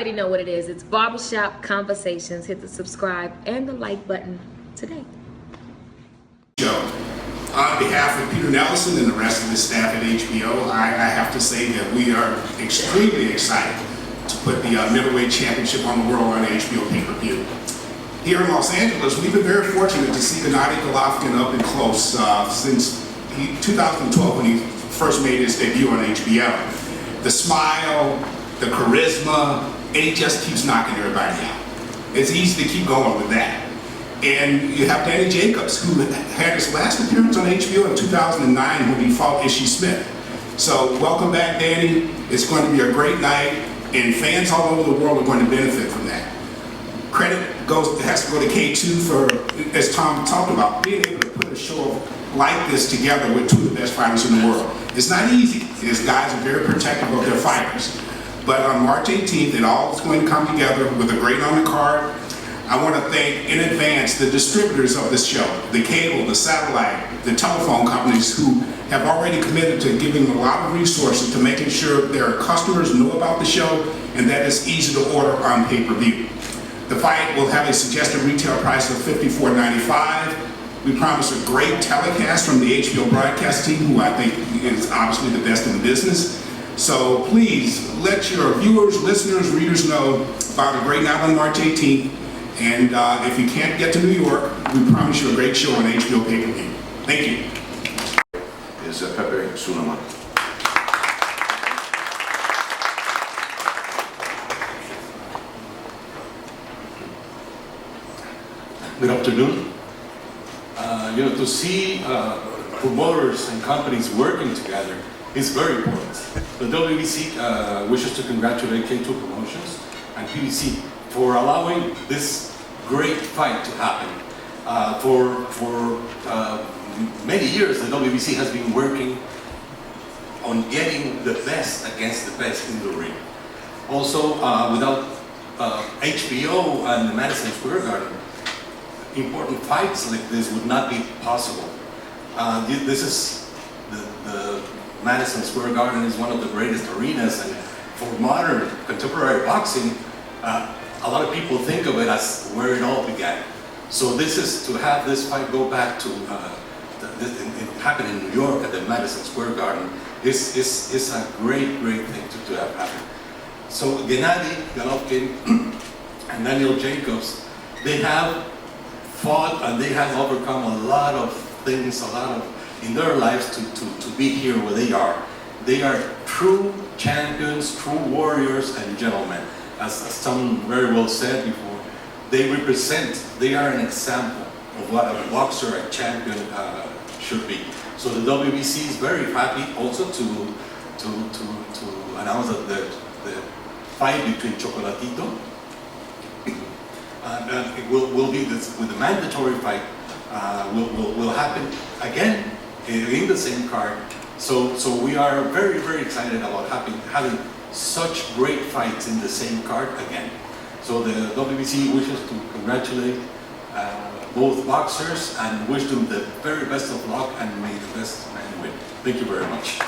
already know what it is. It's Barbershop Conversations. Hit the subscribe and the like button today. On behalf of Peter Nelson and the rest of the staff at HBO, I have to say that we are extremely excited to put the middleweight championship on the world on HBO pay-per-view. Here in Los Angeles, we've been very fortunate to see Gennady Golovkin up and close since 2012 when he first made his debut on HBO. The smile, the charisma, and he just keeps knocking everybody out. It's easy to keep going with that. And you have Danny Jacobs, who had his last appearance on HBO in 2009 when he fought Ishii Smith. So welcome back, Danny. It's going to be a great night, and fans all over the world are going to benefit from that. Credit has to go to K2 for, as Tom talked about, being able to put a show like this together with two of the best fighters in the world. It's not easy. These guys are very protective of their fighters. But on March 18th, it all is going to come together with a great undercard. I want to thank in advance the distributors of this show, the cable, the satellite, the telephone companies who have already committed to giving a lot of resources to making sure their customers know about the show and that it's easy to order on pay-per-view. The fight will have a suggested retail price of $54.95. We promise a great telecast from the HBO broadcast team, who I think is obviously the best in the business. So please let your viewers, listeners, readers know about a great night on March 18th. And if you can't get to New York, we promise you a great show on HBO pay-per-view. Thank you. Is Pepe Suleiman. Good afternoon. To see promoters and companies working together is very important. The WBC wishes to congratulate K2 Promotions and PBC for allowing this great fight to happen. For many years, the WBC has been working on getting the best against the best in the ring. Also, without HBO and the Madison Square Garden, important fights like this would not be possible. This is the Madison Square Garden is one of the greatest arenas, and for modern contemporary boxing, a lot of people think of it as where it all began. So this is to have this fight go back to it happened in New York at the Madison Square Garden is a great thing to have happen. So Gennady Golovkin and Daniel Jacobs, they have fought and they have overcome a lot of things, in their lives to be here where they are. They are true champions, true warriors and gentlemen. As some very well said before, they are an example of what a boxer, a champion should be. So the WBC is very happy also to announce that the fight between Chocolatito it will be this, with the mandatory fight will happen again in the same card. So we are very excited about having such great fights in the same card again. So the WBC wishes to congratulate both boxers and wish them the very best of luck and may the best man win. Thank you very much.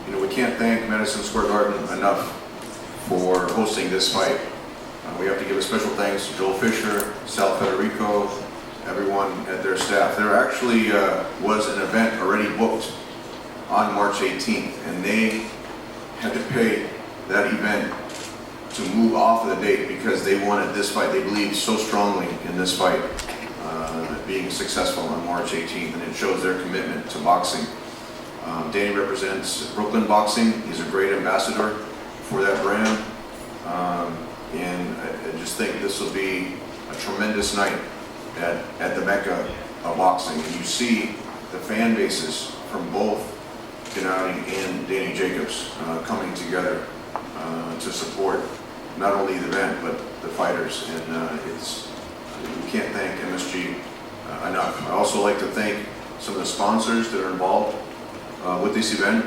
We can't thank Madison Square Garden enough for hosting this fight. We have to give a special thanks to Joel Fisher, Sal Federico, everyone at their staff. There actually was an event already booked on March 18th, and they had to pay that event to move off of the date because they wanted this fight. They believed so strongly in this fight being successful on March 18th, and it shows their commitment to boxing. Danny represents Brooklyn Boxing. He's a great ambassador for that brand, and I just think this will be a tremendous night at the Mecca of boxing. And you see the fan bases from both Gennady and Danny Jacobs coming together to support not only the event but the fighters, and we can't thank MSG enough. I also like to thank some of the sponsors that are involved with this event.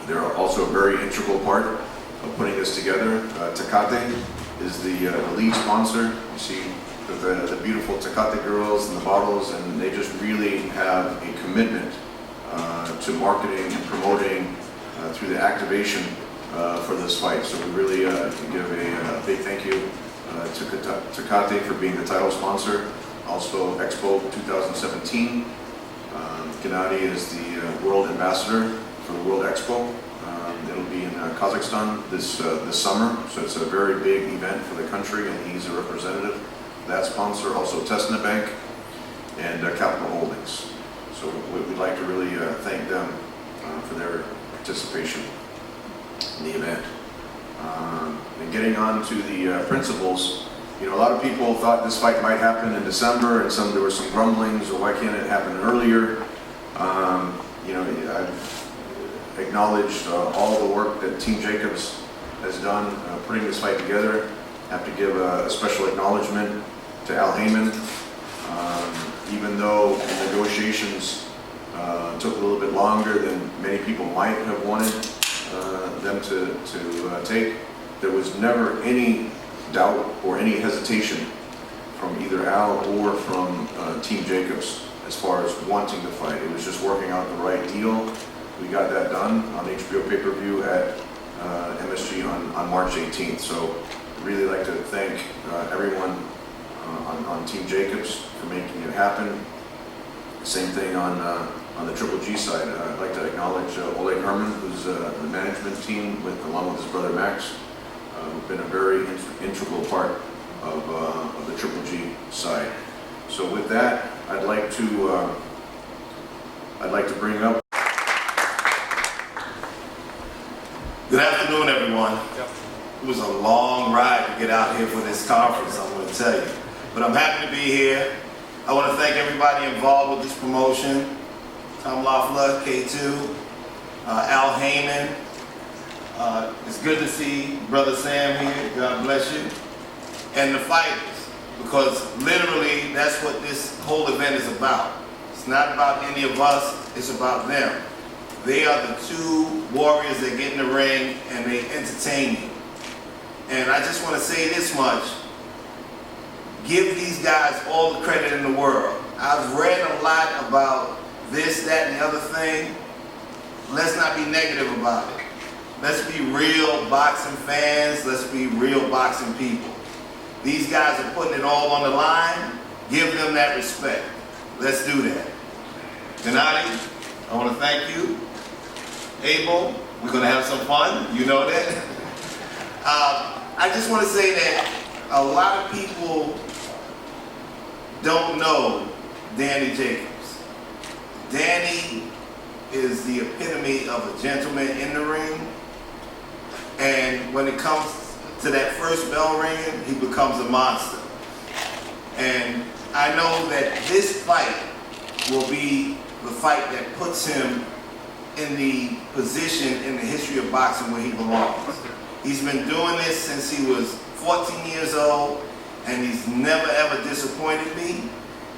They're also a very integral part of putting this together. Tecate is the lead sponsor. You see the beautiful Tecate girls and the bottles, and they just really have a commitment to marketing and promoting through the activation for this fight. So we really give a big thank you to Tecate for being the title sponsor. Also Expo 2017. Gennady is the World Ambassador for the World Expo. It'll be in Kazakhstan this summer, so it's a very big event for the country, and he's a representative of that sponsor. Also Tesna Bank and Capital Holdings. So we'd like to really thank them for their participation in the event. And getting on to the principals, you know, a lot of people thought this fight might happen in December, and there were some grumblings, or why can't it happen earlier? You know, I've acknowledged all the work that Team Jacobs has done putting this fight together. I have to give a special acknowledgement to Al Heyman. Even though the negotiations took a little bit longer than many people might have wanted them to take, there was never any doubt or any hesitation from either Al or from Team Jacobs as far as wanting to fight. It was just working out the right deal. We got that done on HBO pay-per-view at MSG on March 18th. So I'd really like to thank everyone on Team Jacobs for making it happen. Same thing on the Triple G side. I'd like to acknowledge Oleg Herman, who's the management team along with his brother Max, who've been a very integral part of the Triple G side. So with that, I'd like to bring up. Good afternoon, everyone. It was a long ride to get out here for this conference, I'm going to tell you. But I'm happy to be here. I want to thank everybody involved with this promotion. Tom Loeffler, K2, Al Heyman. It's good to see Brother Sam here. God bless you. And the fighters, because literally that's what this whole event is about. It's not about any of us, it's about them. They are the two warriors that get in the ring and they entertain you. And I just want to say this much. Give these guys all the credit in the world. I've read a lot about this, that, and the other thing. Let's not be negative about it. Let's be real boxing fans. Let's be real boxing people. These guys are putting it all on the line. Give them that respect. Let's do that. Gennady, I want to thank you. Abel, we're going to have some fun. You know that. I just want to say that a lot of people don't know Danny Jacobs. Danny is the epitome of a gentleman in the ring. And when it comes to that first bell ringing, he becomes a monster. And I know that this fight will be the fight that puts him in the position in the history of boxing where he belongs. He's been doing this since he was 14 years old, and he's never ever disappointed me,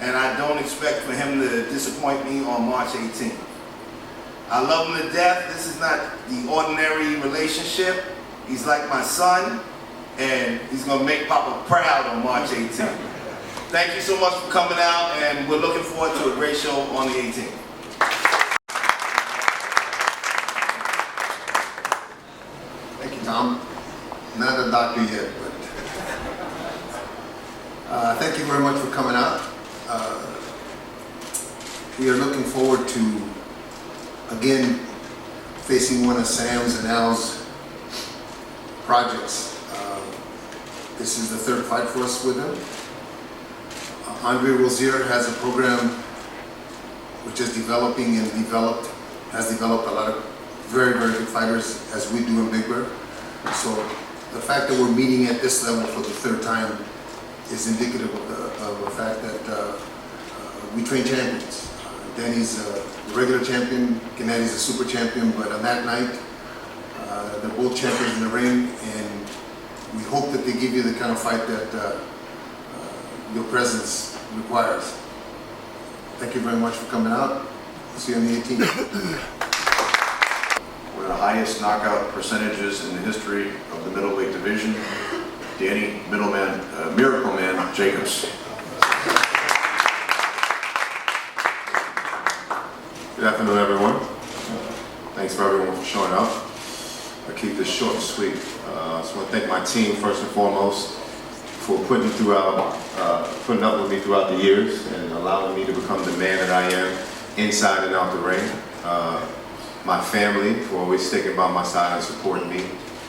and I don't expect for him to disappoint me on March 18th. I love him to death. This is not the ordinary relationship. He's like my son, and he's going to make Papa proud on March 18th. Thank you so much for coming out, and we're looking forward to a great show on the 18th. Thank you, Tom. Not a doctor yet, but thank you very much for coming out. We are looking forward to, again, facing one of Sam's and Al's projects. This is the third fight for us with them. Andre Rozier has a program which is developing and has developed a lot of very, very good fighters, as we do in Big Bear. So the fact that we're meeting at this level for the third time is indicative of the fact that we train champions. Danny's a regular champion, Gennady's a super champion, but on that night, they're both champions in the ring, and we hope that they give you the kind of fight that your presence requires. Thank you very much for coming out. See you on the 18th. One of the highest knockout percentages in the history of the middleweight division, Danny Miracle Man Jacobs. Good afternoon, everyone. Thanks for everyone for showing up. I'll keep this short and sweet. I just want to thank my team first and foremost for putting up with me throughout the years and allowing me to become the man that I am inside and out the ring. My family for always sticking by my side and supporting me.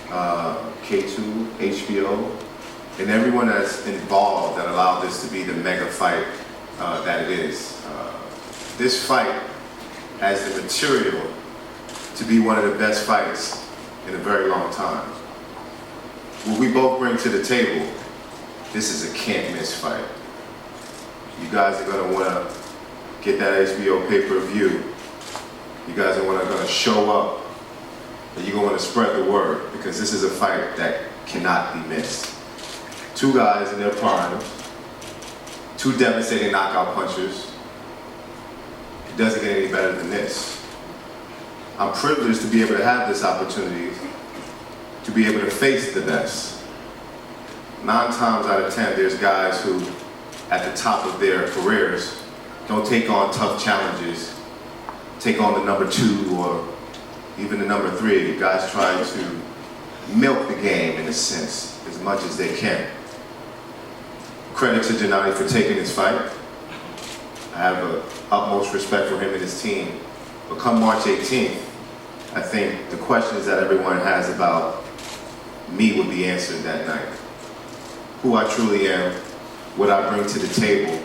K2, HBO, and everyone that's involved that allowed this to be the mega fight that it is. This fight has the material to be one of the best fights in a very long time. What we both bring to the table, this is a can't miss fight. You guys are gonna wanna get that HBO pay-per-view. You guys are gonna show up, and you're gonna wanna spread the word, because this is a fight that cannot be missed. Two guys in their primes, two devastating knockout punchers. It doesn't get any better than this. I'm privileged to be able to have this opportunity to be able to face the best. 9 times out of 10, there's guys who, at the top of their careers, don't take on tough challenges, take on the number 2 or even the number 3. Guys try to milk the game in a sense, as much as they can. Credit to Gennady for taking this fight. I have the utmost respect for him and his team. But come March 18th, I think the questions that everyone has about me will be answered that night. Who I truly am, what I bring to the table,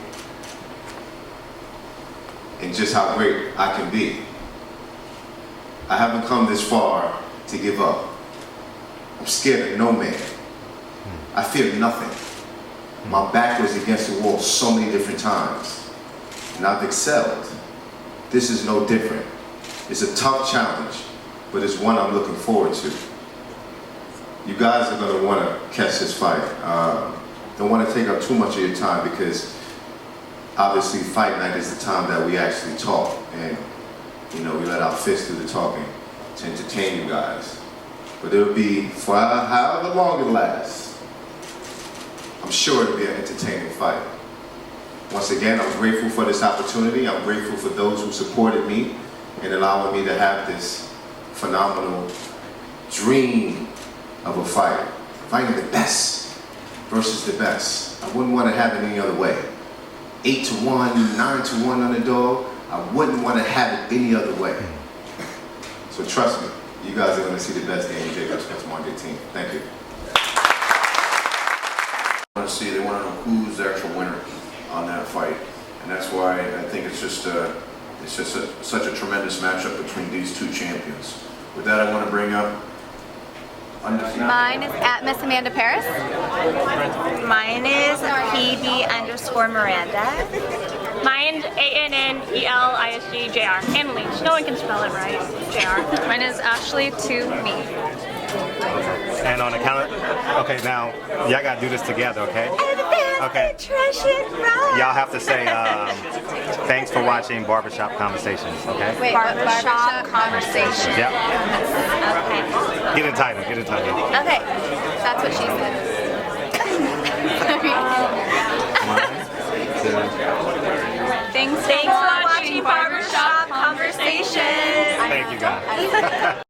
and just how great I can be. I haven't come this far to give up. I'm scared of no man. I fear nothing. My back was against the wall so many different times, and I've excelled. This is no different. It's a tough challenge, but it's one I'm looking forward to. You guys are gonna wanna catch this fight. Don't wanna take up too much of your time, because obviously fight night is the time that we actually talk, and we let our fists do the talking to entertain you guys. But it'll be, for however long it lasts, I'm sure it'll be an entertaining fight. Once again, I'm grateful for this opportunity. I'm grateful for those who supported me in allowing me to have this phenomenal dream of a fight. Fighting the best versus the best. I wouldn't want to have it any other way. 8-1, 9-1 underdog. I wouldn't want to have it any other way. So trust me, you guys are going to see the best Danny Jacobs next March 18th. Thank you. They want to know who's the actual winner on that fight, and that's why I think it's just such a tremendous matchup between these two champions. With that, I want to bring up undefeated. Mine is at Miss Amanda Paris. Mine is PB_Miranda. Mine's ANNELISG JR. Anna Leach. No one can spell it right. JR. Mine is Ashley to me. And on the count, okay, now y'all gotta do this together, okay? Okay. Y'all have to say thanks for watching Barbershop Conversations, okay? Wait, Barbershop Conversations. Yep. Okay. Get it titled, get it titled. Okay. That's what she said. Thanks for watching Barbershop Conversations. Thank you guys.